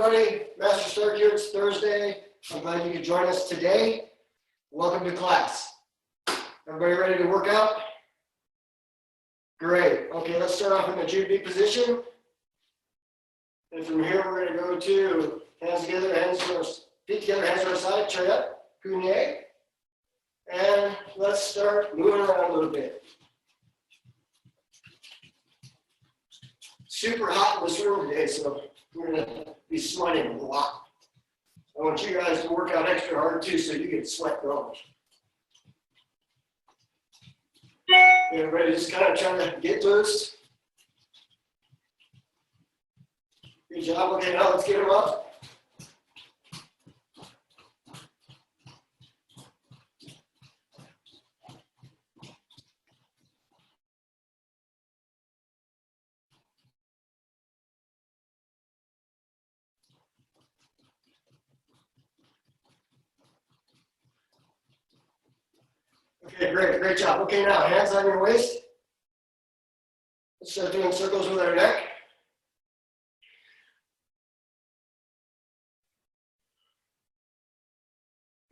everybody. Master Stark here. It's Thursday. I'm glad you could join us today. Welcome to class. Everybody ready to work out? Great. Okay, let's start off in the Jude position. And from here, we're going to go to hands together, feet together, hands to our side, try up, kunye. And let's start moving around a little bit. Super hot in this room today, so we're going to be sweating a lot. I want you guys to work out extra hard too, so you can sweat going. Everybody just kind of trying to get loose. Good job. Okay, now let's get them up. Okay, great job. Okay, now hands on your waist. Let's start doing circles with our neck.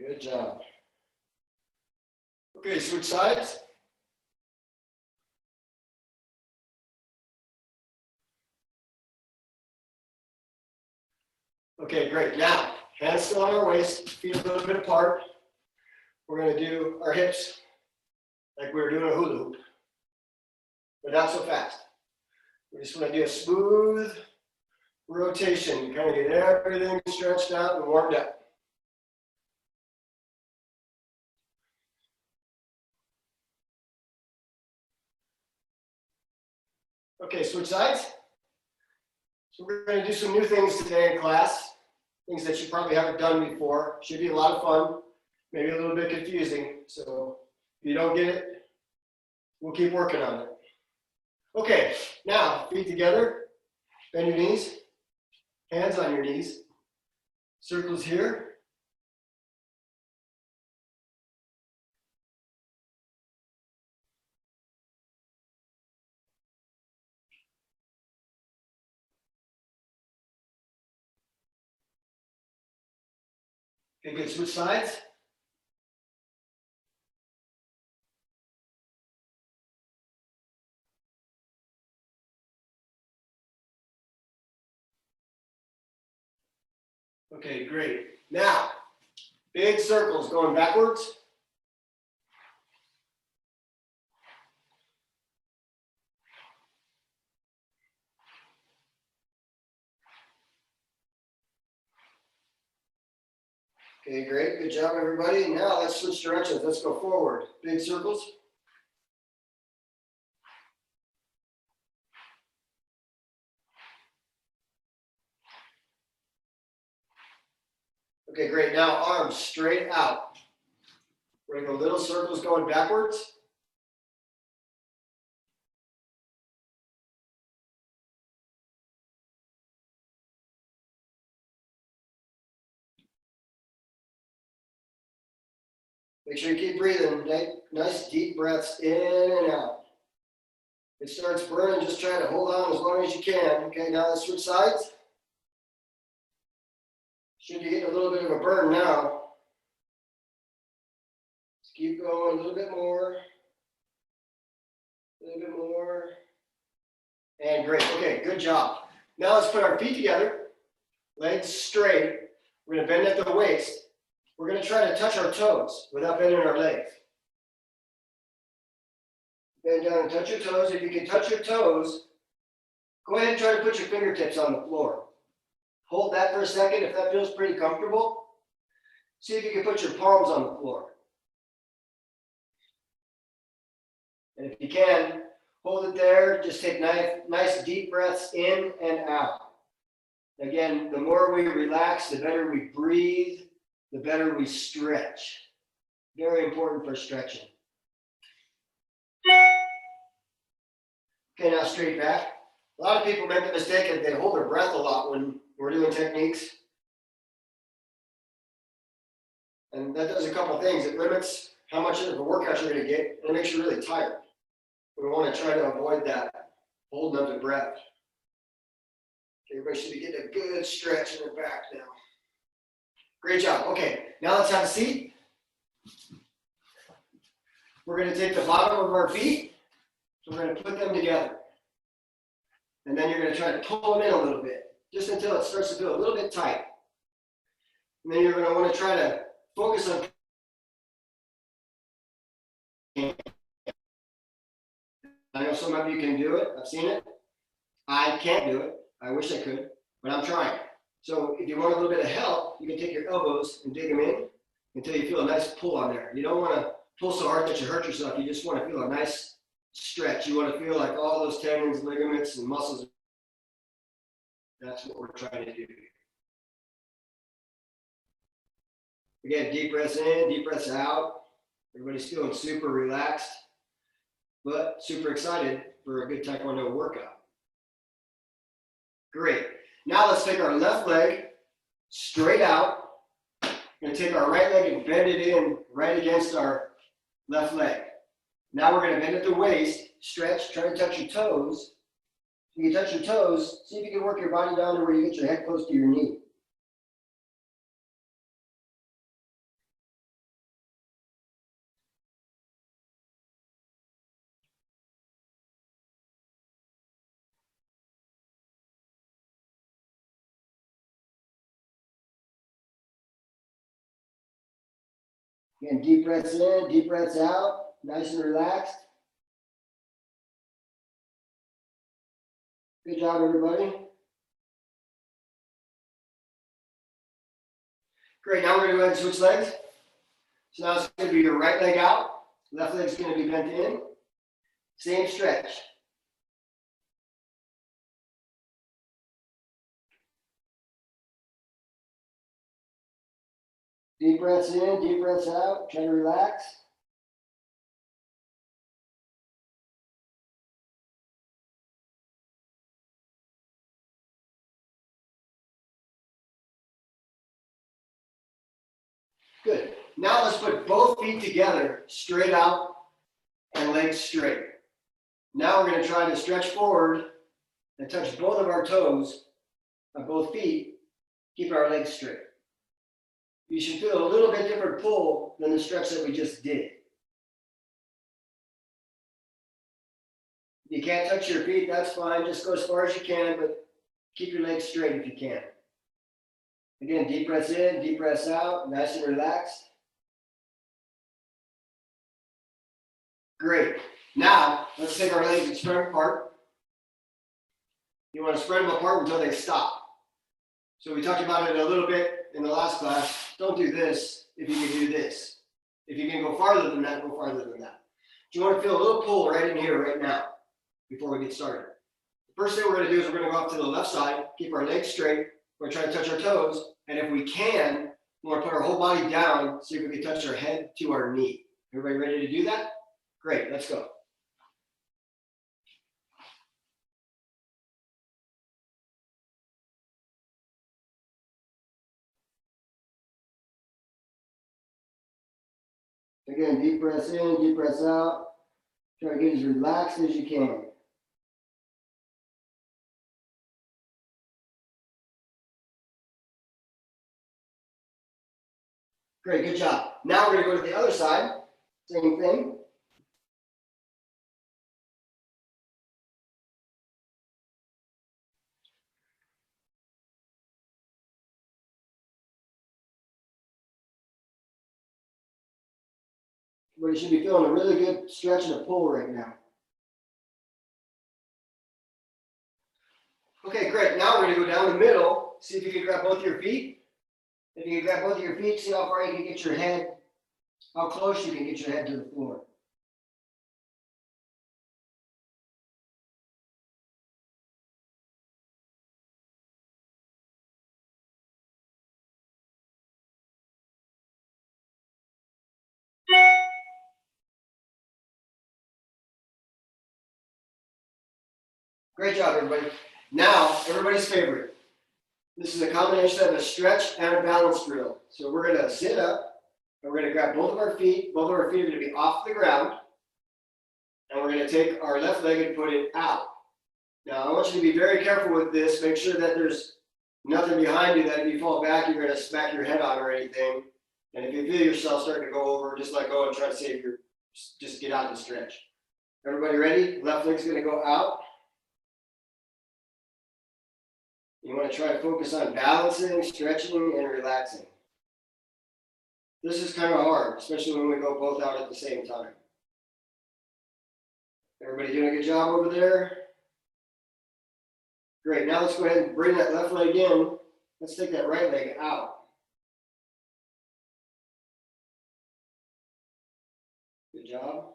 Good job. Okay, switch sides. Okay, great. Now, hands still on our waist, feet a little bit apart. We're going to do our hips like we were doing a hula hoop, but not so fast. We just want to do a smooth rotation, kind of get everything stretched out and warmed up. Okay, switch sides. So we're going to do some new things today in class, things that you probably haven't done before. Should be a lot of fun, maybe a little bit confusing. So if you don't get it, we'll keep working on it. Okay, now feet together, bend your knees, hands on your knees, circles here. Okay, good, switch sides. Okay, great. Now, big circles going backwards. Okay, great. Good job, everybody. Now let's switch directions. Let's go forward. Big circles. Okay, great. Now arms straight out. We're going to go little circles going backwards. Make sure you keep breathing. Nice deep breaths in and out. If it starts burning, just try to hold on as long as you can. Okay, now let's switch sides. Should be getting a little bit of a burn now. Let's keep going a little bit more. A little bit more. And great. Okay, good job. Now let's put our feet together, legs straight. We're going to bend at the waist. We're going to try to touch our toes without bending our legs. Bend down and touch your toes. If you can touch your toes, go ahead and try to put your fingertips on the floor. Hold that for a second if that feels pretty comfortable. See if you can put your palms on the floor. And if you can, hold it there. Just take nice deep breaths in and out. Again, the more we relax, the better we breathe, the better we stretch. Very important for stretching. Okay, now straight back. A lot of people make the mistake that they hold their breath a lot when we're doing techniques. And that does a couple things. It limits how much of a workout you're going to get, and it makes you really tired. We want to try to avoid that, holding up the breath. Everybody should be getting a good stretch in their back now. Great job. Okay, now let's have a seat. We're going to take the bottom of our feet. So we're going to put them together. And then you're going to try to pull them in a little bit, just until it starts to feel a little bit tight. And then you're going to want to try to focus on. I know some of you can do it. I've seen it. I can't do it. I wish I could, but I'm trying. So if you want a little bit of help, you can take your elbows and dig them in until you feel a nice pull on there. You don't want to pull so hard that you hurt yourself. You just want to feel a nice stretch. You want to feel like all those tendons, ligaments, and muscles. That's what we're trying to do. Again, deep breaths in, deep breaths out. Everybody's feeling super relaxed, but super excited for a good Taekwondo workout. Great. Now let's take our left leg straight out. We're going to take our right leg and bend it in right against our left leg. Now we're going to bend at the waist, stretch, try to touch your toes. If you can touch your toes, see if you can work your body down to where you get your head close to your knee. Again, deep breaths in, deep breaths out, nice and relaxed. Good job, everybody. Great, now we're going to go ahead and switch legs. So now it's going to be your right leg out, left leg's going to be bent in. Same stretch. Deep breaths in, deep breaths out, try to relax. Good. Now let's put both feet together, straight out and legs straight. Now we're going to try to stretch forward and touch both of our toes on both feet, keep our legs straight. You should feel a little bit different pull than the stretch that we just did. If you can't touch your feet, that's fine. Just go as far as you can, but keep your legs straight if you can. Again, deep breaths in, deep breaths out, nice and relaxed. Great. Now, let's take our legs and spread them apart. You want to spread them apart until they stop. So we talked about it a little bit in the last class. Don't do this if you can do this. If you can go farther than that, go farther than that. You want to feel a little pull right in here, right now, before we get started. The first thing we're going to do is we're going to go off to the left side, keep our legs straight. We're going to try to touch our toes. And if we can, we want to put our whole body down, see if we can touch our head to our knee. Everybody ready to do that? Great, let's go. Again, deep breaths in, deep breaths out. Try to get as relaxed as you can. Great, good job. Now we're going to go to the other side. Same thing. Everybody should be feeling a really good stretch and a pull right now. Okay, great. Now we're going to go down the middle. See if you can grab both your feet. If you can grab both of your feet, see how far you can get your head, how close you can get your head to the floor. Great job, everybody. Now, everybody's favorite. This is a combination of a stretch and a balance drill. So we're going to sit up, and we're going to grab both of our feet. Both of our feet are going to be off the ground. And we're going to take our left leg and put it out. Now, I want you to be very careful with this. Make sure that there's nothing behind you that if you fall back, you're going to smack your head on or anything. And if you feel yourself starting to go over, just let go and try to save your, just get out of the stretch. Everybody ready? Left leg's going to go out. You want to try to focus on balancing, stretching, and relaxing. This is kind of hard, especially when we go both out at the same time. Everybody doing a good job over there? Great, now let's go ahead and bring that left leg in. Let's take that right leg out. Good job.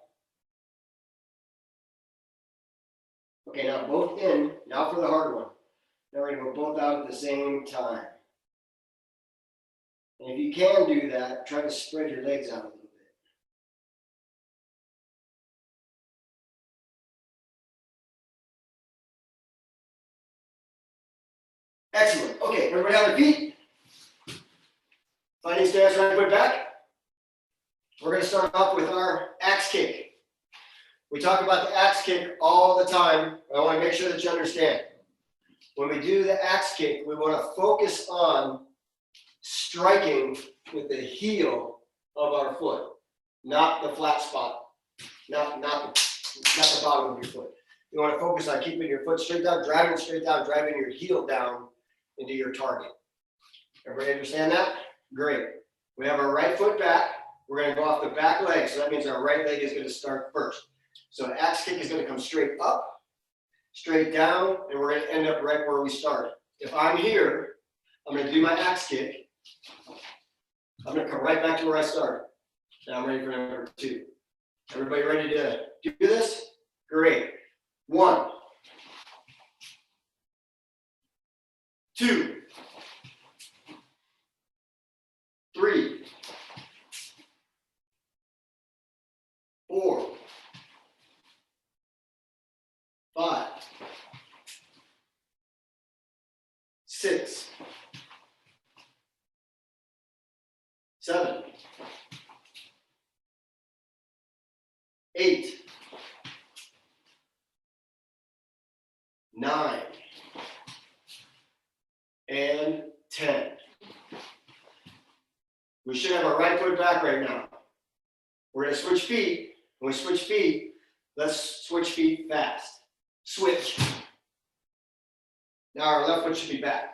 Okay, now both in. Now for the hard one. Now we're going to go both out at the same time. And if you can do that, try to spread your legs out a little bit. Excellent. Okay, everybody on their feet. Finding stance, right foot back. We're going to start off with our axe kick. We talk about the axe kick all the time. I want to make sure that you understand. When we do the axe kick, we want to focus on striking with the heel of our foot, not the flat spot, not the bottom of your foot. You want to focus on keeping your foot straight down, driving your heel down into your target. Everybody understand that? Great. We have our right foot back. We're going to go off the back leg, so that means our right leg is going to start first. So the axe kick is going to come straight up, straight down, and we're going to end up right where we started. If I'm here, I'm going to do my axe kick. I'm going to come right back to where I started. Now I'm ready for number 2. Everybody ready to do this? Great. 1, 2, 3, 4, 5, 6, 7, 8, 9, and 10. We should have our right foot back right now. We're going to switch feet. When we switch feet, let's switch feet fast. Switch. Now our left foot should be back.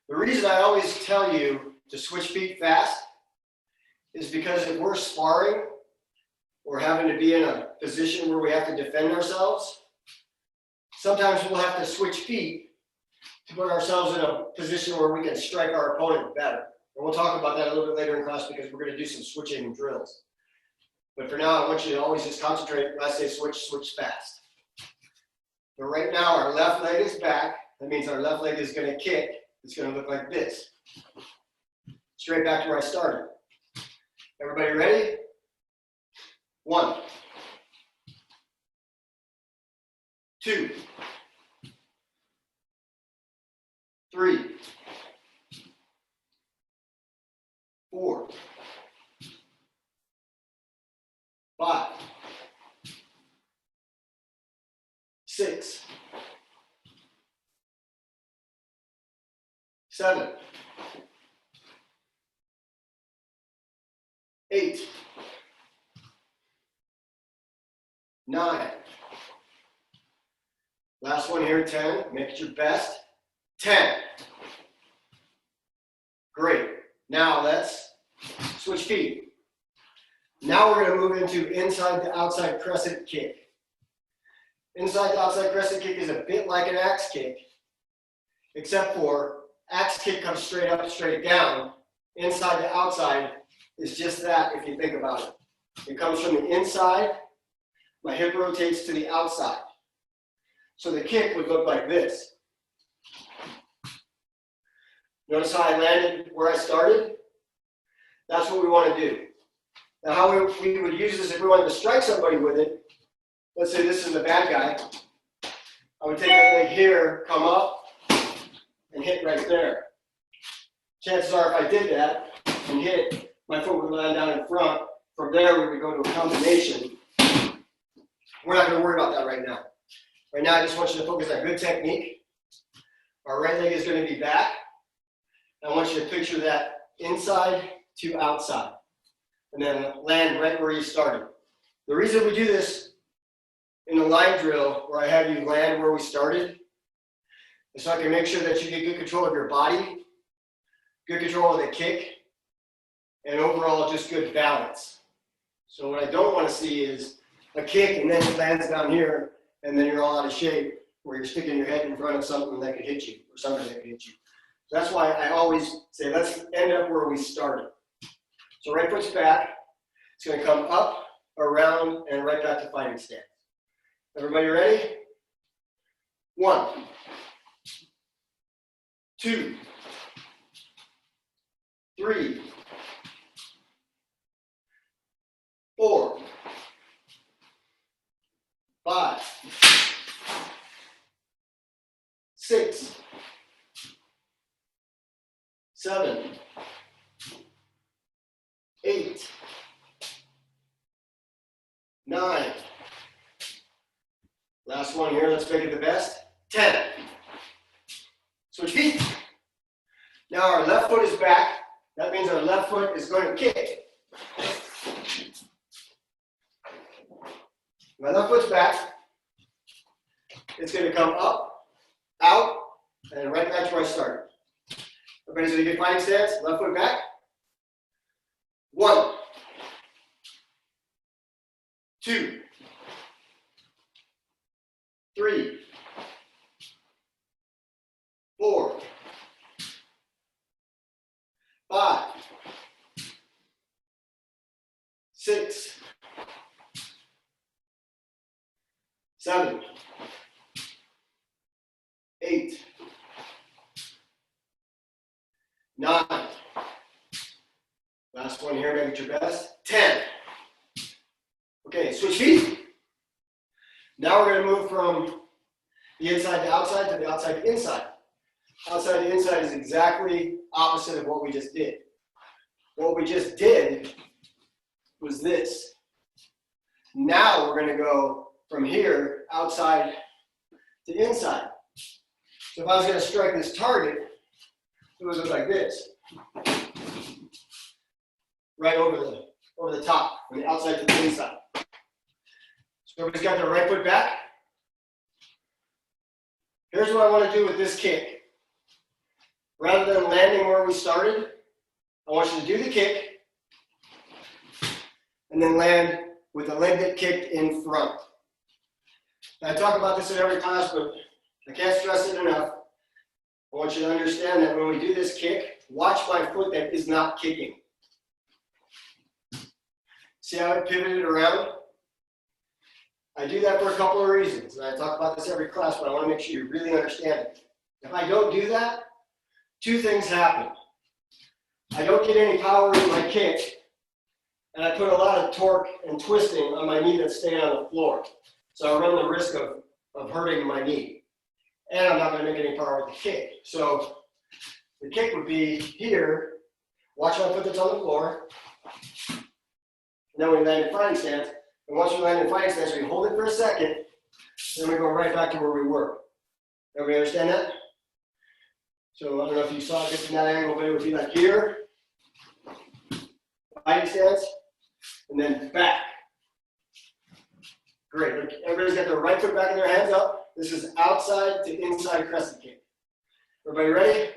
The reason I always tell you to switch feet fast is because if we're sparring or having to be in a position where we have to defend ourselves, sometimes we'll have to switch feet to put ourselves in a position where we can strike our opponent better. And we'll talk about that a little bit later in class because we're going to do some switching drills. But for now, I want you to always just concentrate. When I say switch, switch fast. But right now, our left leg is back. That means our left leg is going to kick. It's going to look like this. Straight back to where I started. Everybody ready? 1, 2, 3, 4, 5, 6, 7, 8, 9. Last one here, 10. Make it your best. 10. Great. Now let's switch feet. Now we're going to move into inside to outside crescent kick. Inside to outside crescent kick is a bit like an axe kick, except for axe kick comes straight up, straight down. Inside to outside is just that if you think about it. It comes from the inside. My hip rotates to the outside. So the kick would look like this. Notice how I landed where I started? That's what we want to do. Now how we would use this if we wanted to strike somebody with it, let's say this is the bad guy, I would take that leg here, come up, and hit right there. Chances are if I did that and hit, my foot would land down in front. From there we would go to a combination. We're not going to worry about that right now. Right now, I just want you to focus on good technique. Our right leg is going to be back. I want you to picture that inside to outside, and then land right where you started. The reason we do this in the line drill, where I have you land where we started, is so I can make sure that you get good control of your body, good control of the kick, and overall just good balance. So what I don't want to see is a kick and then it lands down here, and then you're all out of shape, where you're sticking your head in front of something that could hit you, or something that could hit you. So that's why I always say, let's end up where we started. So right foot's back. It's going to come up, around, and right back to fighting stance. Everybody ready? 1, 2, 3, 4, 5, 6, 7, 8, 9. Last one here, let's make it the best. 10. Switch feet. Now our left foot is back. That means our left foot is going to kick. My left foot's back. It's going to come up, out, and right back to where I started. Everybody's going to get fighting stance. Left foot back. 1, 2, 3, 4, 5, 6, 7, 8, 9. Last one here, make it your best. 10. Okay, switch feet. Now we're going to move from the inside to outside to the outside to inside. Outside to inside is exactly opposite of what we just did. What we just did was this. Now we're going to go from here, outside to inside. So if I was going to strike this target, it would look like this. Right over the top, from the outside to the inside. So everybody's got their right foot back. Here's what I want to do with this kick. Rather than landing where we started, I want you to do the kick and then land with the leg that kicked in front. I talk about this in every class, but I can't stress it enough. I want you to understand that when we do this kick, watch my foot that is not kicking. See how it pivoted around? I do that for a couple of reasons, and I talk about this every class, but I want to make sure you really understand it. If I don't do that, two things happen. I don't get any power in my kick, and I put a lot of torque and twisting on my knee that's staying on the floor. So I run the risk of hurting my knee. And I'm not going to make any power with the kick. So the kick would be here, watch my foot that's on the floor, and then we land in fighting stance. And once we land in fighting stance, we hold it for a second, then we go right back to where we were. Everybody understand that? So I don't know if you saw it in that angle, but it would be like here, fighting stance, and then back. Great. Everybody's got their right foot back and their hands up. This is outside to inside crescent kick. Everybody ready?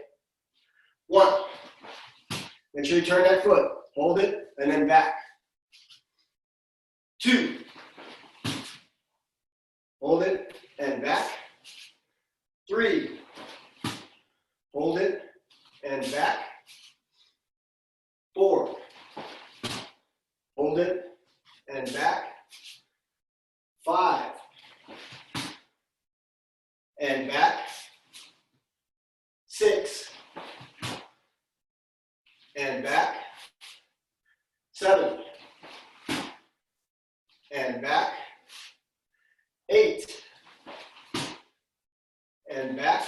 1. Make sure you turn that foot. Hold it, and then back. 2. Hold it, and back. 3. Hold it, and back. 4. Hold it, and back. 5. And back. 6. And back. 7. And back. 8. And back.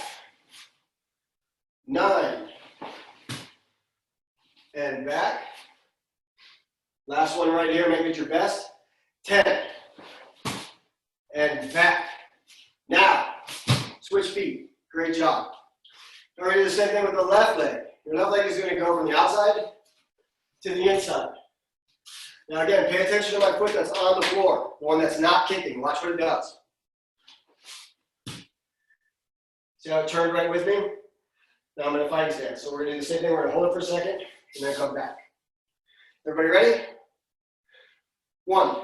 9. And back. Last one right here, make it your best. 10. And back. Now, Great job. Now we're going to do the same thing with the left leg. Your left leg is going to go from the outside to the inside. Now again, pay attention to my foot that's on the floor, the one that's not kicking. Watch what it does. See how it turned right with me? Now I'm in a fighting stance. So we're going to do the same thing. We're going to hold it for a second and then come back. Everybody ready? 1.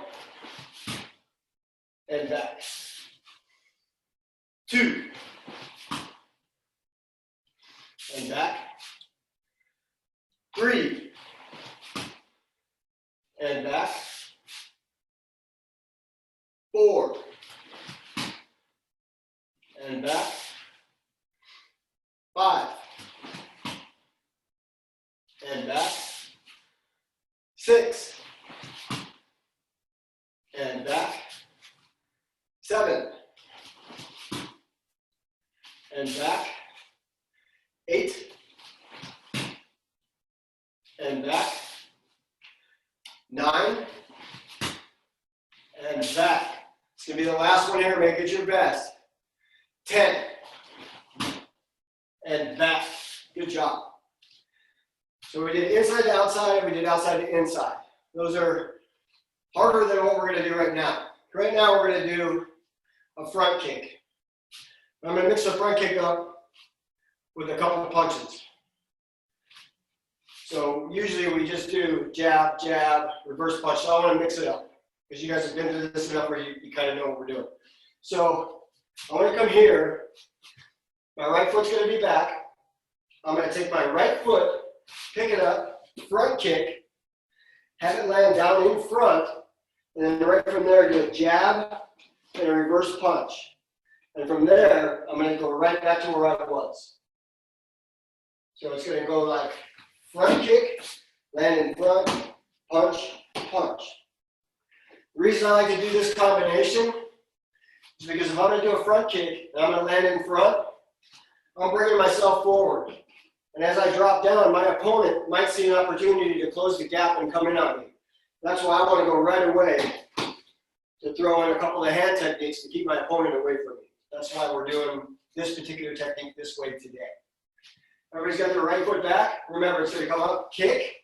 And back. 2. And back. 3. And back. 4. And back. 5. And back. 6. And back. 7. And back. 8. And back. 9. And back. It's going to be the last one here. Make it your best. 10. And back. Good job. So we did inside to outside, we did outside to inside. Those are harder than what we're going to do right now. Right now we're going to do a front kick. I'm going to mix the front kick up with a couple of punches. So usually we just do jab, jab, reverse punch. So I want to mix it up because you guys have been through this enough where you kind of know what we're doing. So I want to come here. My right foot's going to be back. I'm going to take my right foot, pick it up, front kick, have it land down in front, and then right from there do a jab and a reverse punch. And from there, I'm going to go right back to where I was. So it's going to go like front kick, land in front, punch, punch. The reason I like to do this combination is because if I'm going to do a front kick and I'm going to land in front, I'm bringing myself forward. And as I drop down, my opponent might see an opportunity to close the gap and come in on me. That's why I want to go right away to throw in a couple of hand techniques to keep my opponent away from me. That's why we're doing this particular technique this way today. Everybody's got their right foot back. Remember, it's going to come up, kick.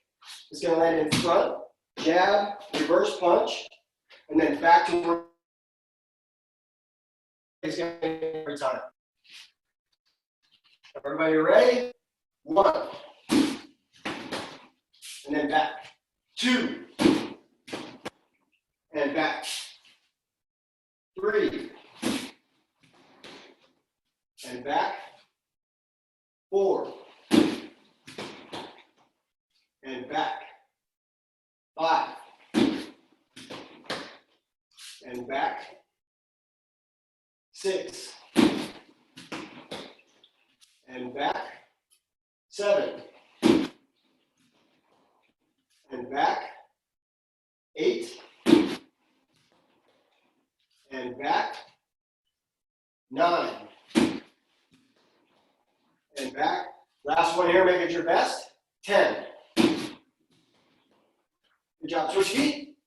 It's going to land in front, jab, reverse punch, and then back to where it's going to be every time. Everybody ready? 1. And then back. 2. And back. 3. And back. 4. And back. 5. And back. 6. And back. 7. And back. 8. And back. 9. And back. Last one here, make it your best. 10. Good job. Switch feet.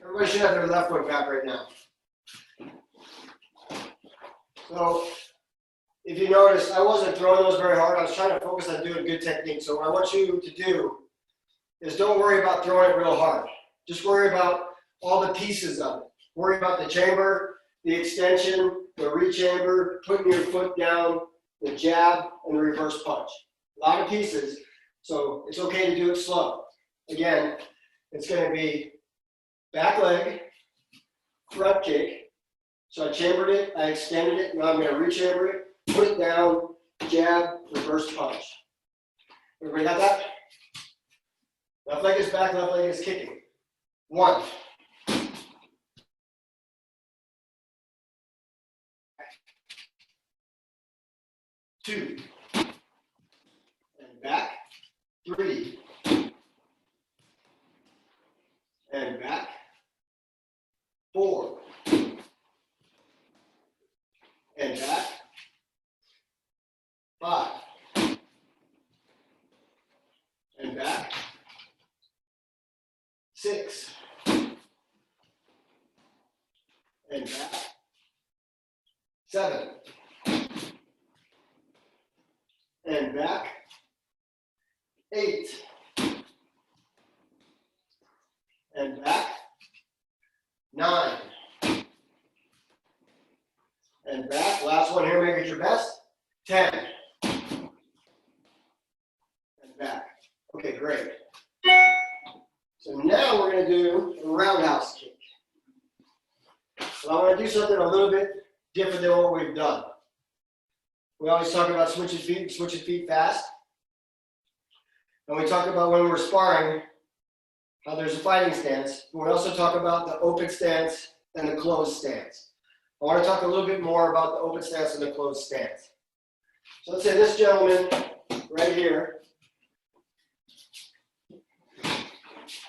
Everybody should have their left foot back right now. So, if you notice, I wasn't throwing those very hard. I was trying to focus on doing good technique. So what I want you to do is don't worry about throwing it real hard. Just worry about all the pieces of it. Worry about the chamber, the extension, the re-chamber, putting your foot down, the jab, and the reverse punch. A lot of pieces, so it's okay to do it slow. Again, it's going to be back leg, front kick. So I chambered it, I extended it, now I'm going to re-chamber it, put it down, jab, reverse punch. Everybody got that? Left leg is back, left leg is kicking. 1. 2. And back. 3. And back. 4. And back. 5. And back. 6. and back. 7. And back. 8. And back. 9. And back. Last one here, make it your best. 10. And back. Okay, great. So now we're going to do a roundhouse kick. So I want to do something a little bit different than what we've done. We always talk about switching feet fast. And we talk about when we're sparring, how there's a fighting stance. But we also talk about the open stance and the closed stance. I want to talk a little bit more about the open stance and the closed stance. So let's say this gentleman right here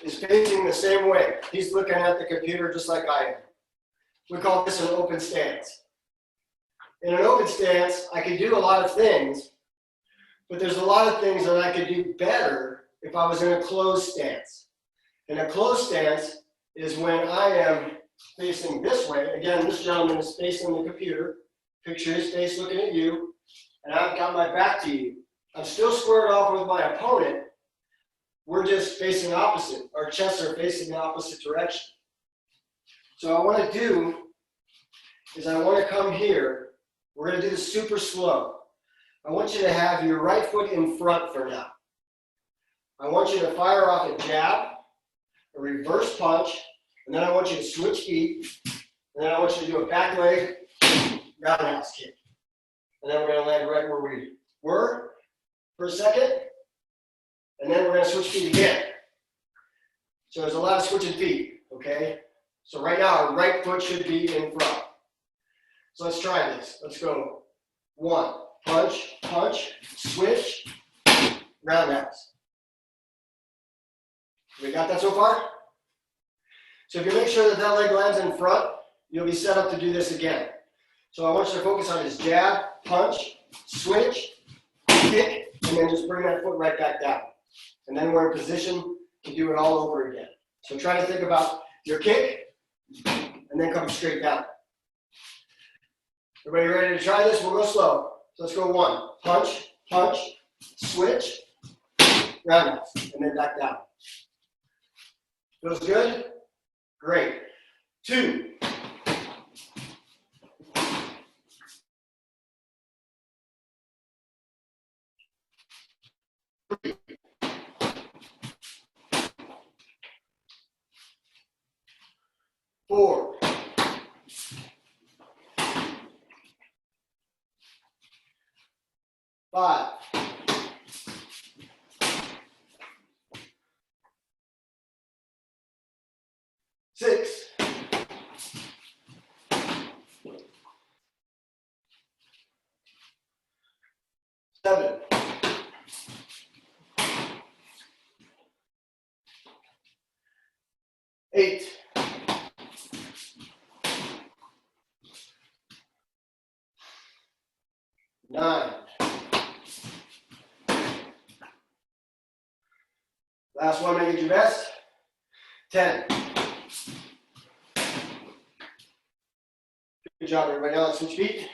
is facing the same way. He's looking at the computer just like I am. We call this an open stance. In an open stance, I can do a lot of things, but there's a lot of things that I could do better if I was in a closed stance. And a closed stance is when I am facing this way. Again, this gentleman is facing the computer. Picture his face looking at you, and I've got my back to you. I'm still squared off with my opponent. We're just facing opposite. Our chests are facing the opposite direction. So what I want to do is I want to come here. We're going to do this super slow. I want you to have your right foot in front for now. I want you to fire off a jab, a reverse punch, and then I want you to switch feet, and then I want you to do a back leg roundhouse kick. And then we're going to land right where we were for a second, and then we're going to switch feet again. So there's a lot of switching feet, okay? So right now, our right foot should be in front. So let's try this. Let's go. 1, punch, punch, switch, roundhouse. We got that so far? So if you make sure that that leg lands in front, you'll be set up to do this again. So I want you to focus on this jab, punch, switch, kick, and then just bring that foot right back down. And then we're in position to do it all over again. So try to think about your kick, and then come straight down. Everybody ready to try this? We'll go slow. So let's go 1, punch, punch, switch, roundhouse, and then back down. Feels good? Great. 2. 3. 4. 5. 6. 7. 8. 9. Last one, make it your best. 10. Good job, everybody. Now let's switch feet.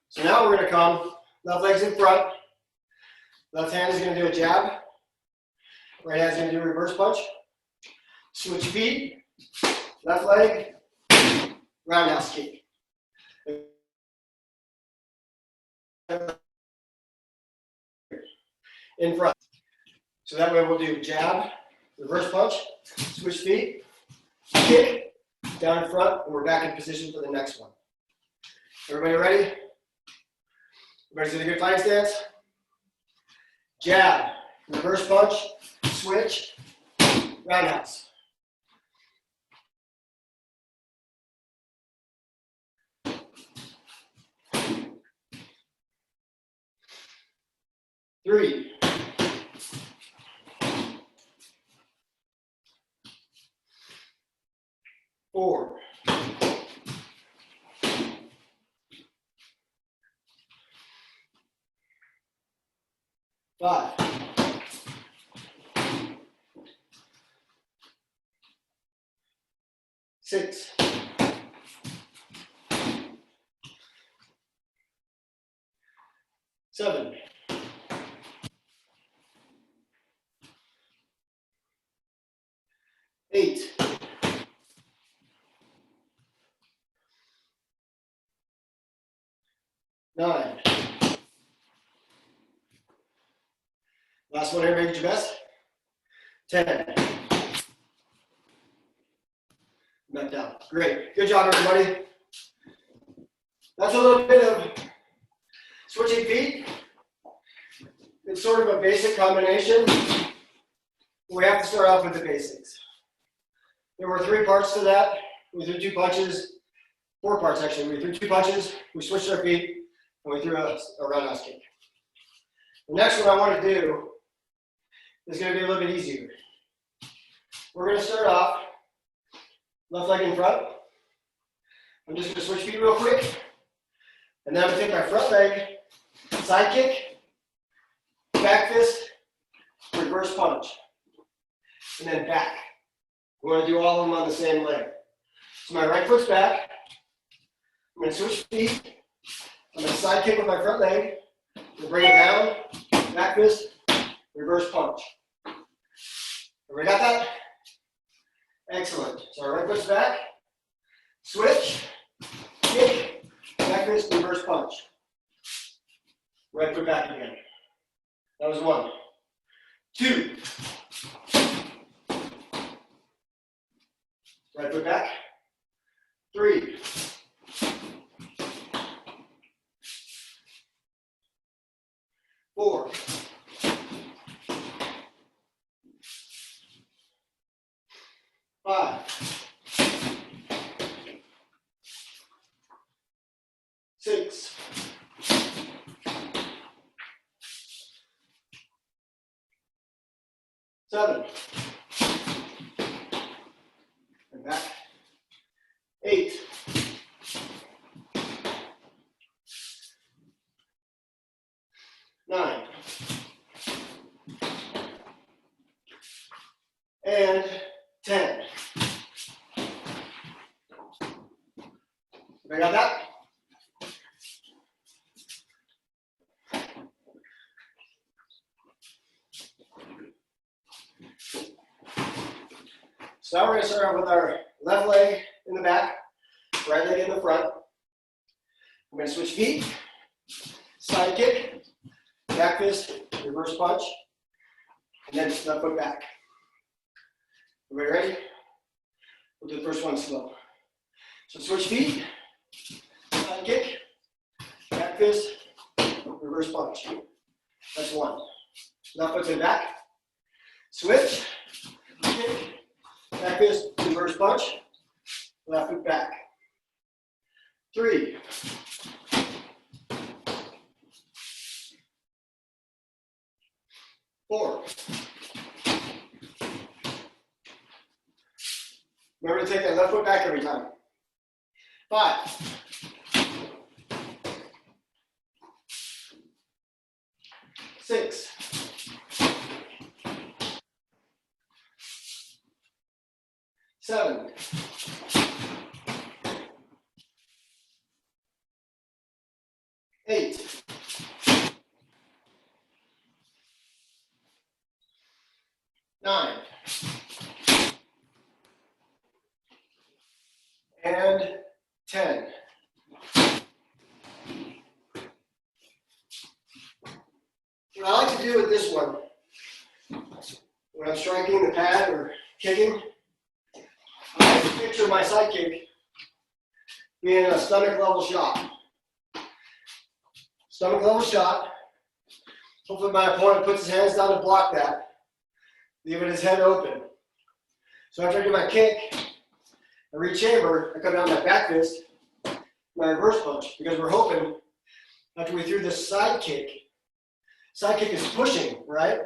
So now we're going to come, left leg's in front. Left hand is going to do a jab. Right hand's going to do a reverse punch. Switch feet. Left leg. Roundhouse kick. In front. So that way we'll do jab, reverse punch, switch feet, kick, down in front, and we're back in position for the next one. Everybody ready? Everybody's in a good fighting stance? Jab, reverse punch, switch, roundhouse. Three. 4. 5. 6, 7, 8, 9. Last one here, make it your best. 10. Back down. Great. Good job, everybody. That's a little bit of switching feet. It's sort of a basic combination. We have to start off with the basics. There were 3 parts to that. We threw 2 punches. 4 parts, actually. We threw 2 punches, we switched our feet, and we threw a roundhouse kick. The next one I want to do is going to be a little bit easier. We're going to start off left leg in front. I'm just going to switch feet real quick. And then I'm going to take my front leg, side kick, back fist, reverse punch, and then back. We want to do all of them on the same leg. So my right foot's back. I'm going to switch feet. I'm going to side kick with my front leg. I'm going to bring it down, back fist, reverse punch. Everybody got that? Excellent. So our right foot's back. Switch, kick, back fist, reverse punch. Right foot back again. That was 1. 2. Right foot back. 3. 4. 5. 6. 7. And back. 8. 9. And 10. Everybody got that? So now we're going to start off with our left leg in the back, right leg in the front. I'm going to switch feet, side kick, back fist, reverse punch, and then left foot back. Everybody ready? We'll do the first one slow. So switch feet, side kick, back fist, reverse punch. That's 1. Left foot to the back. Switch, kick, back fist, reverse punch, left foot back. 3. 4. Remember to take that left foot back every time. 5. 6. 7. 8. 9. And 10. What I like to do with this one, when I'm striking the pad or kicking, I like to picture my side kick being a stomach level shot. Stomach level shot. Hopefully my opponent puts his hands down to block that, leaving his head open. So after I do my kick, I re-chamber, I come down my back fist, my reverse punch, because we're hoping after we threw this side kick is pushing, right?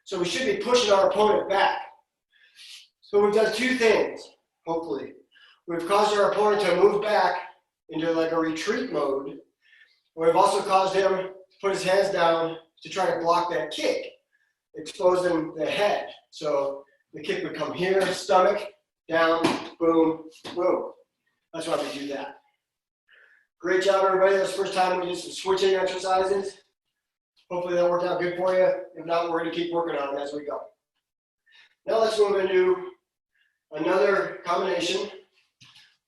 So we should be pushing our opponent back. So we've done 2 things, hopefully. We've caused our opponent to move back into like a retreat mode. We've also caused him to put his hands down to try to block that kick, exposing the head. So the kick would come here, stomach, down, boom, boom. That's why we do that. Great job, everybody. That's the first time we did some switching exercises. Hopefully that worked out good for you. If not, we're going to keep working on them as we go. Now let's move into another combination.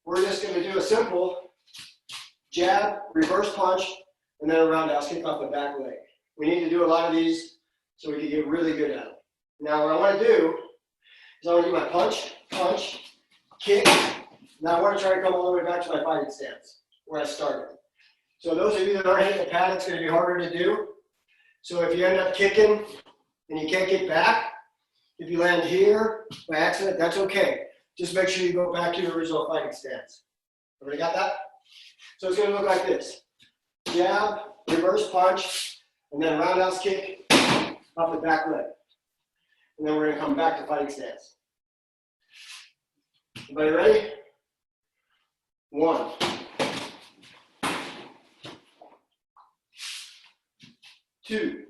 We're just going to do a simple jab, reverse punch, and then a roundhouse kick off the back leg. We need to do a lot of these so we can get really good at it. Now what I want to do is I want to do my punch, punch, kick. Now I want to try to come all the way back to my fighting stance where I started. So those of you that aren't hitting the pad, it's going to be harder to do. So if you end up kicking and you can't get back, if you land here by accident, that's okay. Just make sure you go back to your original fighting stance. Everybody got that? So it's going to look like this. Jab, reverse punch, and then roundhouse kick up the back leg. And then we're going to come back to fighting stance. Everybody ready? 1. 2.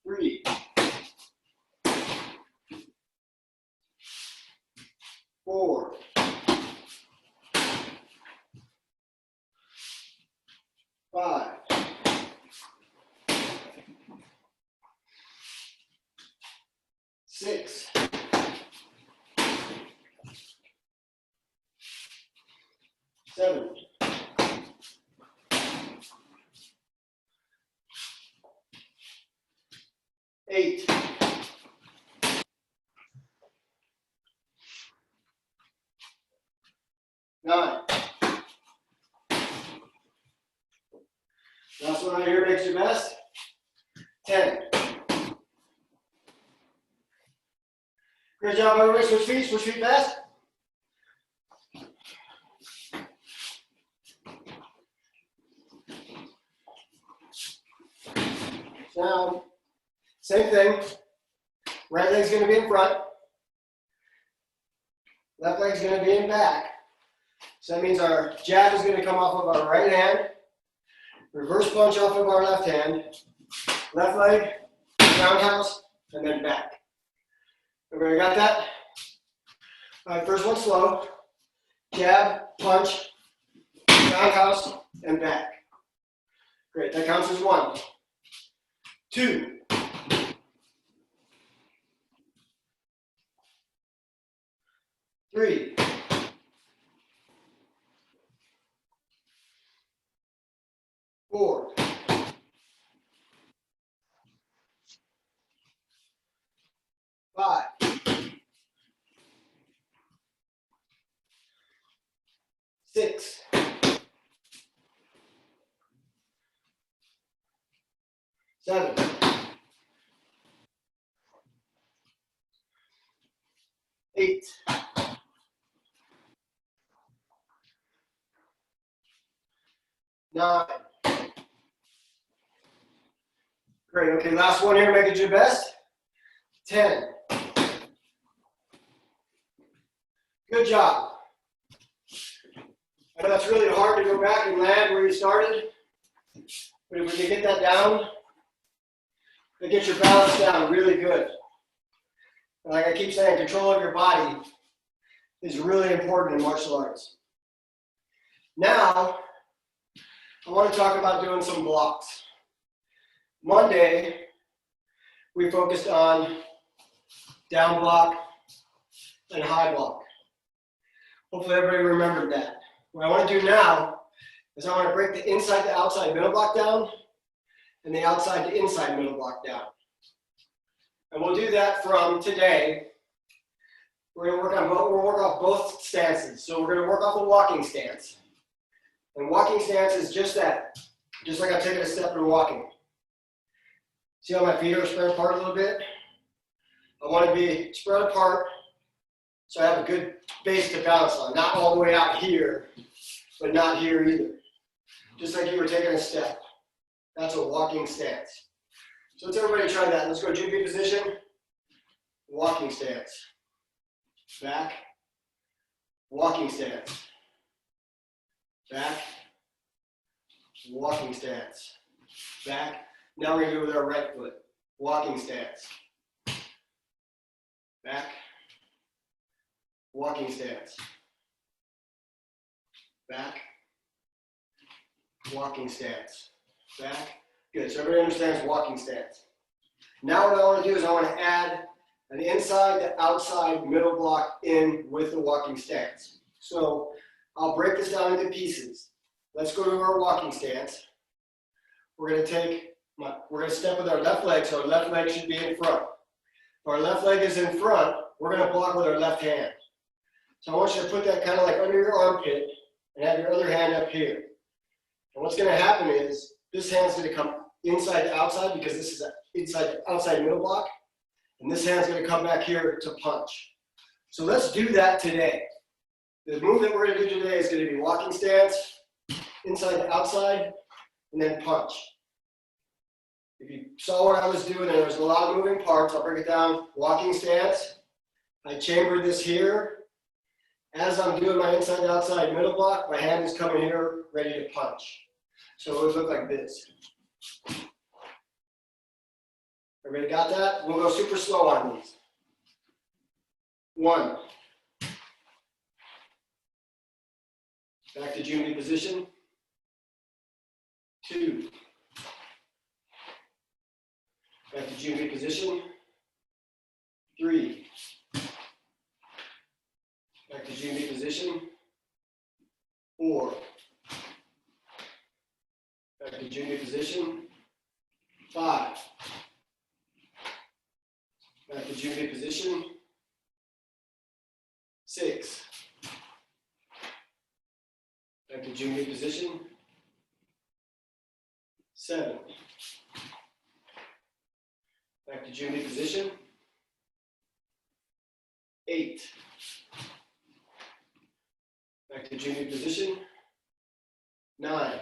3. 4. 5. 6. 7. 8. 9. Last one right here makes your best. 10. Great job, everybody. Switch feet fast. Now, same thing. Right leg's going to be in front. Left leg's going to be in back. So that means our jab is going to come off of our right hand. Reverse punch off of our left hand. Left leg, roundhouse, and then back. Everybody got that? All right, first one slow. Jab, punch, roundhouse, and back. Great, that counts as 1. 2. 3. 4. 5. 6. 7. 8. 9. Great, okay, last one here, make it your best. 10. Good job. I know that's really hard to go back and land where you started, but if we can get that down, and get your balance down really good. And like I keep saying, control of your body is really important in martial arts. Now, I want to talk about doing some blocks. Monday, we focused on down block and high block. Hopefully everybody remembered that. What I want to do now is I want to break the inside to outside middle block down and the outside to inside middle block down. And we'll do that from today. We're going to work off both stances. So we're going to work off a walking stance. And walking stance is just that. Just like I'm taking a step and walking. See how my feet are spread apart a little bit? I want to be spread apart so I have a good base to balance on. Not all the way out here, but not here either. Just like you were taking a step. That's a walking stance. So let's everybody try that. Let's go GP position. Walking stance. Back. Walking stance. Back. Walking stance. Back. Now we're going to do it with our right foot. Walking stance. back, walking stance, back, walking stance, back. Good, so everybody understands walking stance. Now what I want to do is I want to add an inside to outside middle block in with the walking stance. So I'll break this down into pieces. Let's go to our walking stance. We're going to step with our left leg, so our left leg should be in front. If our left leg is in front, we're going to block with our left hand. So I want you to put that kind of like under your armpit and have your other hand up here. And what's going to happen is this hand's going to come inside to outside because this is an inside to outside middle block. And this hand's going to come back here to punch. So let's do that today. The move that we're going to do today is going to be walking stance, inside to outside, and then punch. If you saw what I was doing, and there was a lot of moving parts, I'll break it down. Walking stance, I chamber this here. As I'm doing my inside to outside middle block, my hand is coming here, ready to punch. So it would look like this. Everybody got that? We'll go super slow on these. 1. Back to Junie position. 2. Back to Junie position. 3. Back to Junie position. 4. Back to Junie position. 5. Back to Junie position. 6. Back to Junie position. 7. Back to Junie position. 8. Back to Junie position. 9.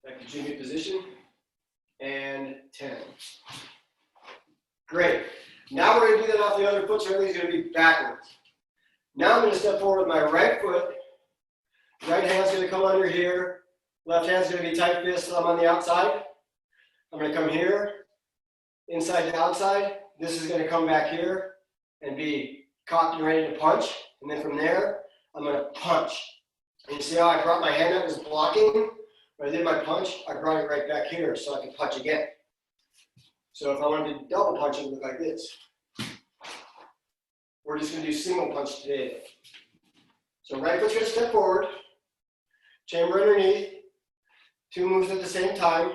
Back to Junie position. And 10. Great. Now we're going to do that off the other foot, so everything's going to be backwards. Now I'm going to step forward with my right foot. Right hand's going to come under here. Left hand's going to be tight fist, thumb on the outside. I'm going to come here, inside to outside. This is going to come back here and be cocked and ready to punch. And then from there, I'm going to punch. And you see how I brought my hand up as blocking? When I did my punch, I brought it right back here so I could punch again. So if I wanted to double punch, it would look like this. We're just going to do single punch today. So right foot's going to step forward, chamber underneath, 2 moves at the same time,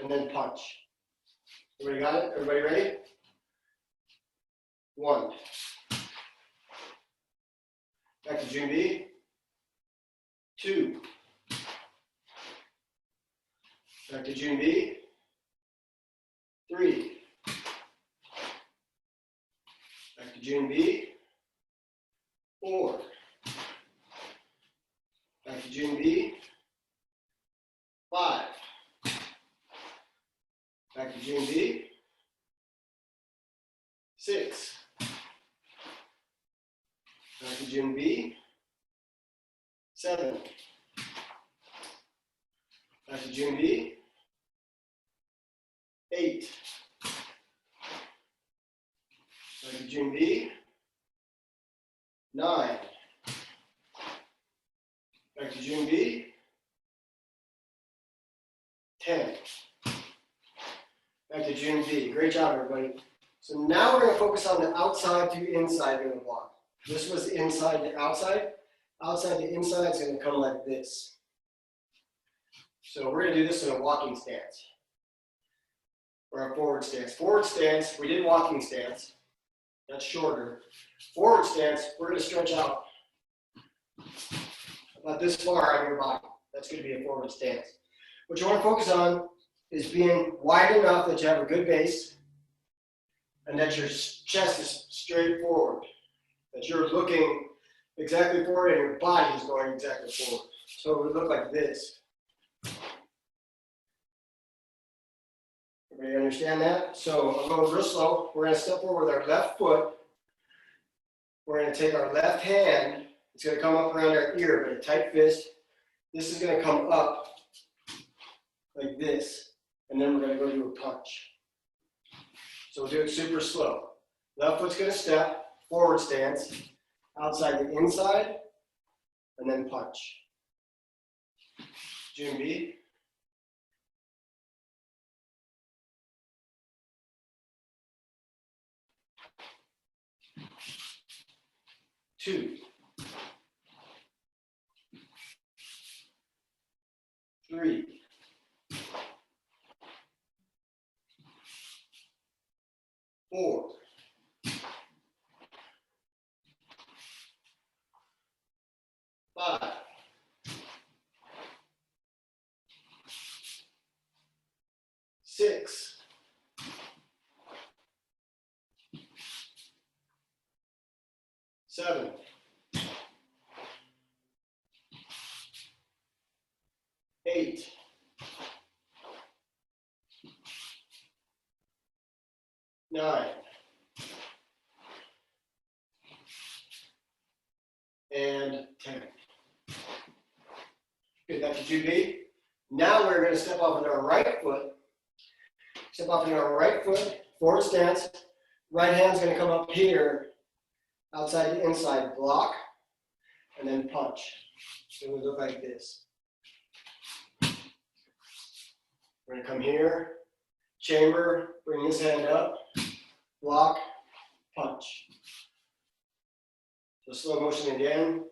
and then punch. Everybody got it? Everybody ready? 1. Back to June B. 2. Back to June B. 3. Back to June B. 4. Back to June B. 5. Back to June B. 6. Back to June B. 7. Back to June B. 8. Back to June B. 9. Back to June B. 10. Back to June B. Great job, everybody. So now we're going to focus on the outside to inside in the block. This was the inside to outside. Outside to inside is going to come like this. So we're going to do this in a walking stance. Or a forward stance. Forward stance, we did walking stance. That's shorter. Forward stance, we're going to stretch out about this far on your body. That's going to be a forward stance. What you want to focus on is being wide enough that you have a good base and that your chest is straight forward. That you're looking exactly forward and your body is going exactly forward. So it would look like this. Everybody understand that? So I'll go real slow. We're going to step forward with our left foot. We're going to take our left hand. It's going to come up around our ear, but a tight fist. This is going to come up like this. And then we're going to go do a punch. So we'll do it super slow. Left foot's gonna step, forward stance, outside the inside, and then punch. June B. Two. Three. Four. Five. Six. Seven. Eight. Nine. And 10. Good, back to 2B. Now we're going to step off with our right foot. Step off with our right foot, forward stance. Right hand's going to come up here, outside to inside, block, and then punch. It would look like this. We're going to come here, chamber, bring this hand up, block, punch. So slow motion again,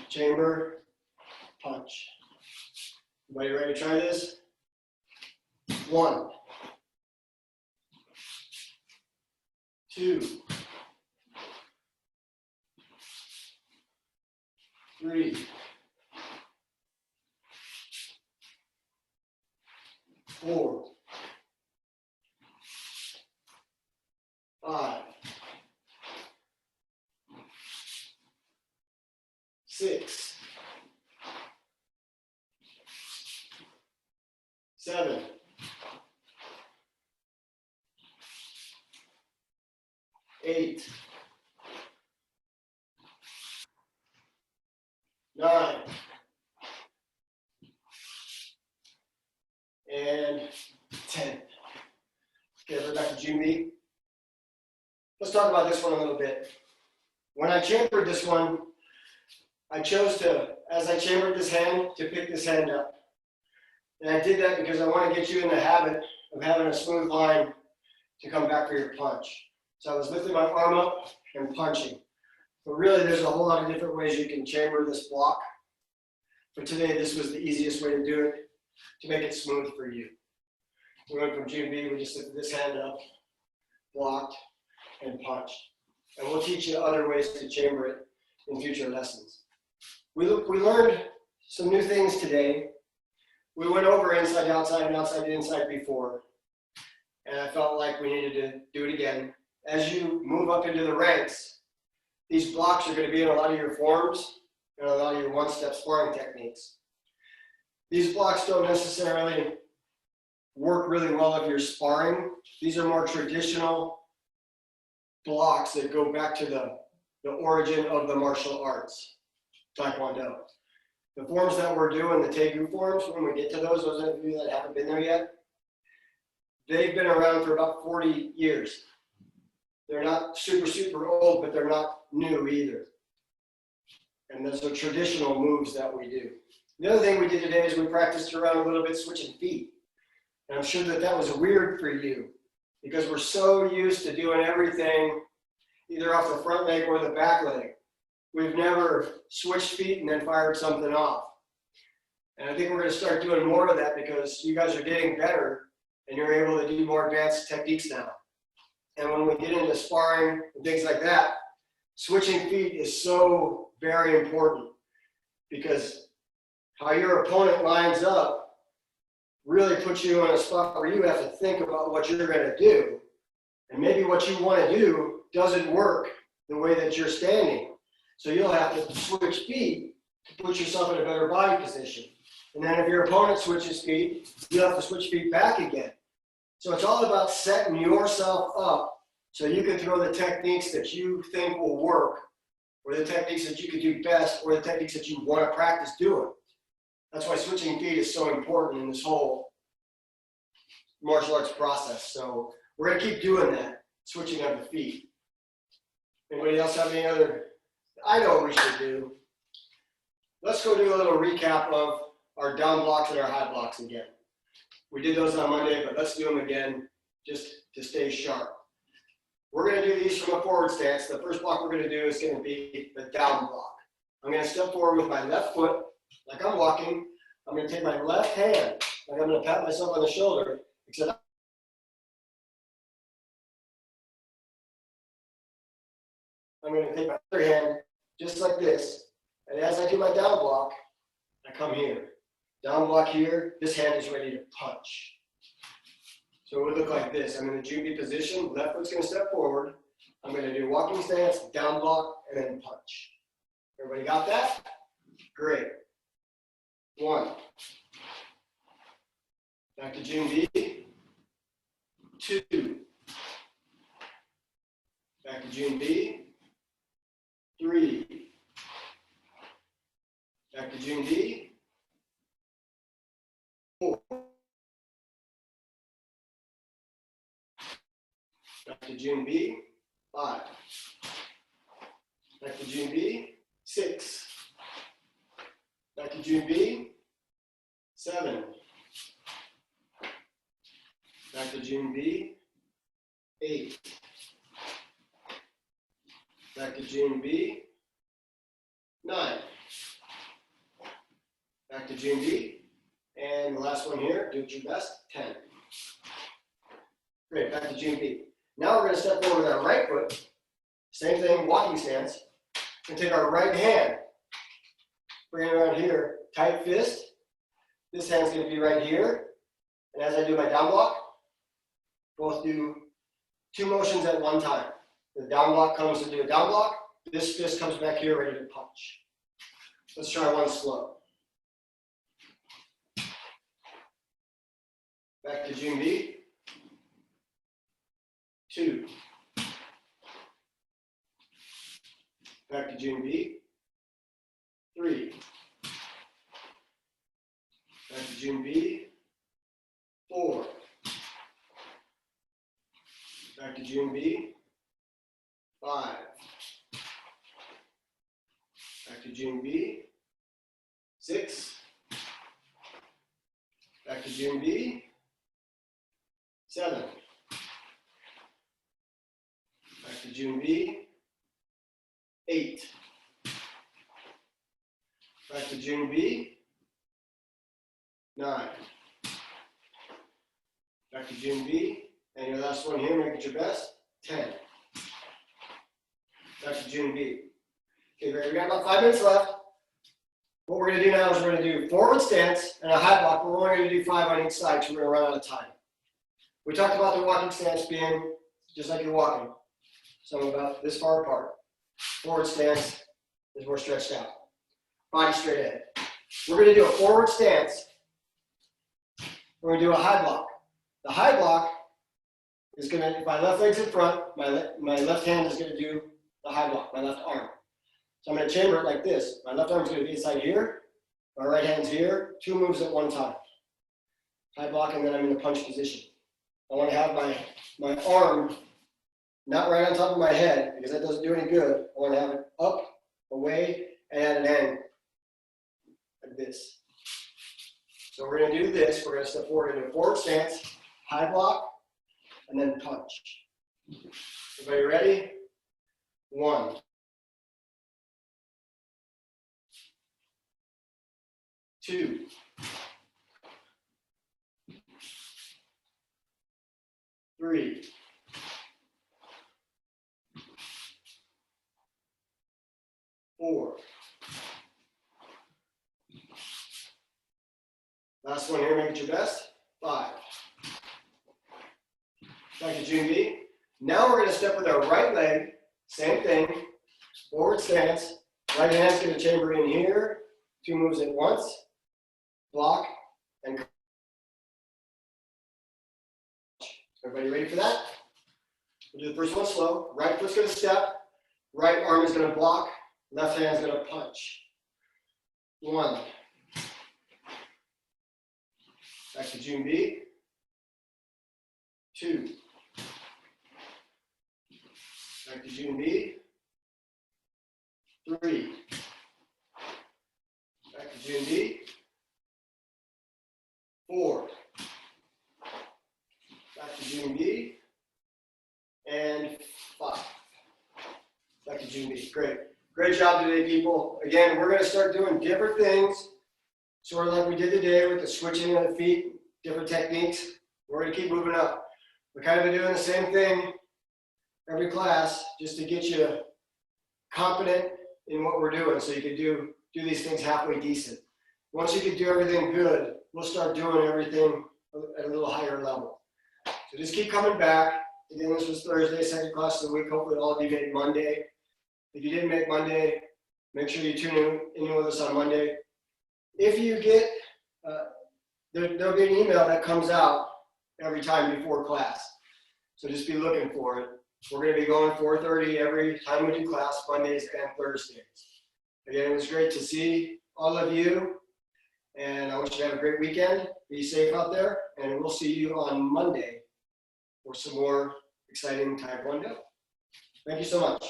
chamber, punch. Everybody ready to try this? 1, 2, 3, 4, 5, 6, 7, 8, 9, and 10. Okay, we're back to June B. Let's talk about this one a little bit. When I chambered this one, I chose to, as I chambered this hand, to pick this hand up. And I did that because I want to get you in the habit of having a smooth line to come back for your punch. So I was lifting my arm up and punching. But really, there's a whole lot of different ways you can chamber this block. For today, this was the easiest way to do it, to make it smooth for you. We went from June B, we just lifted this hand up, blocked, and punched. And we'll teach you other ways to chamber it in future lessons. We learned some new things today. We went over inside to outside and outside to inside before. And I felt like we needed to do it again. As you move up into the ranks, these blocks are going to be in a lot of your forms and a lot of your one-step sparring techniques. These blocks don't necessarily work really well if you're sparring. These are more traditional blocks that go back to the origin of the martial arts, Taekwondo. The forms that we're doing, the Taekwondo forms, when we get to those of you that haven't been there yet, they've been around for about 40 years. They're not super old, but they're not new either. And those are traditional moves that we do. The other thing we did today is we practiced around a little bit switching feet. And I'm sure that was weird for you because we're so used to doing everything either off the front leg or the back leg. We've never switched feet and then fired something off. And I think we're going to start doing more of that because you guys are getting better and you're able to do more advanced techniques now. And when we get into sparring and things like that, switching feet is so very important because how your opponent lines up really puts you in a spot where you have to think about what you're going to do. And maybe what you want to do doesn't work the way that you're standing. So you'll have to switch feet to put yourself in a better body position. And then if your opponent switches feet, you'll have to switch feet back again. So it's all about setting yourself up so you can throw the techniques that you think will work, or the techniques that you can do best, or the techniques that you want to practice doing. That's why switching feet is so important in this whole martial arts process. So We're gonna keep doing that, switching up the feet. Anybody else have any other? I know what we should do. Let's go do a little recap of our down blocks and our high blocks again. We did those on Monday, but let's do them again just to stay sharp. We're gonna do these from a forward stance. The first block we're gonna do is gonna be the down block. I'm gonna step forward with my left foot, like I'm walking. I'm gonna take my left hand, like I'm gonna pat myself on the shoulder, except I'm gonna take my other hand, just like this. And as I do my down block, I come here. Down block here, this hand is ready to punch. So it would look like this. I'm in the Jubi position, left foot's gonna step forward. I'm gonna do walking stance, down block, and then punch. Everybody got that? Great. 1. Back to Jubi. 2. Back to Jubi. 3. Back to Jubi. 4. Back to Jubi. 5. Back to Jubi. 6. Back to Jubi. 7. Back to Jubi. 8. Back to Jubi. 9. Back to Jubi. And the last one here, do it your best, 10. Great, back to Jubi. Now we're going to step forward with our right foot. Same thing, walking stance. And take our right hand. Bring it around here, tight fist. This hand's going to be right here. And as I do my down block, both do 2 motions at one time. The down block comes to do a down block. This fist comes back here ready to punch. Let's try one slow. Back to Jubi. 2. Back to Jubi. 3. Back to Jubi. 4. Back to Jubi. 5. Back to Jubi. 6. Back to Jubi. 7. Back to Jubi. 8. Back to Jubi. 9. Back to Jubi. And your last one here, make it your best. 10. Back to Jubi. Okay, great. We got about 5 minutes left. What we're going to do now is we're going to do forward stance and a high block. We're only going to do 5 on each side, so we're going to run out of time. We talked about the walking stance being just like you're walking, so about this far apart. Forward stance is more stretched out. Body straight ahead. We're going to do a forward stance. We're going to do a high block. The high block is going to, if my left leg's in front, my left hand is going to do the high block, my left arm. So I'm going to chamber it like this. My left arm is going to be inside here. My right hand's here. 2 moves at one time. High block, and then I'm in the punch position. I want to have my arm not right on top of my head, because that doesn't do any good. I want to have it up, away, and at an angle, like this. So we're going to do this. We're going to step forward into a forward stance, high block, and then punch. Everybody ready? 1. 2. 3. 4. Last one here, make it your best. 5. Back to Jubi. Now we're going to step with our right leg. Same thing. Forward stance. Right hand's going to chamber in here. 2 moves at once. Block and. Everybody ready for that? We'll do the first one slow. Right foot's going to step. Right arm is going to block. Left hand's going to punch. 1. Back to Jubi. 2. Back to June B. 3. Back to June B. 4. Back to June B. And 5. Back to June B. Great. Great job today, people. Again, we're going to start doing different things, sort of like we did today with the switching of the feet, different techniques. We're going to keep moving up. We're kind of doing the same thing every class just to get you confident in what we're doing so you can do these things halfway decent. Once you can do everything good, we'll start doing everything at a little higher level. So just keep coming back. Again, this was Thursday, second class of the week. Hopefully all of you made Monday. If you didn't make Monday, make sure you tune in with us on Monday. If you get, there'll be an email that comes out every time before class. So just be looking for it. We're going to be going 4:30 every time we do class, Mondays and Thursdays. Again, it was great to see all of you. And I want you to have a great weekend. Be safe out there. And we'll see you on Monday for some more exciting Taekwondo. Thank you so much.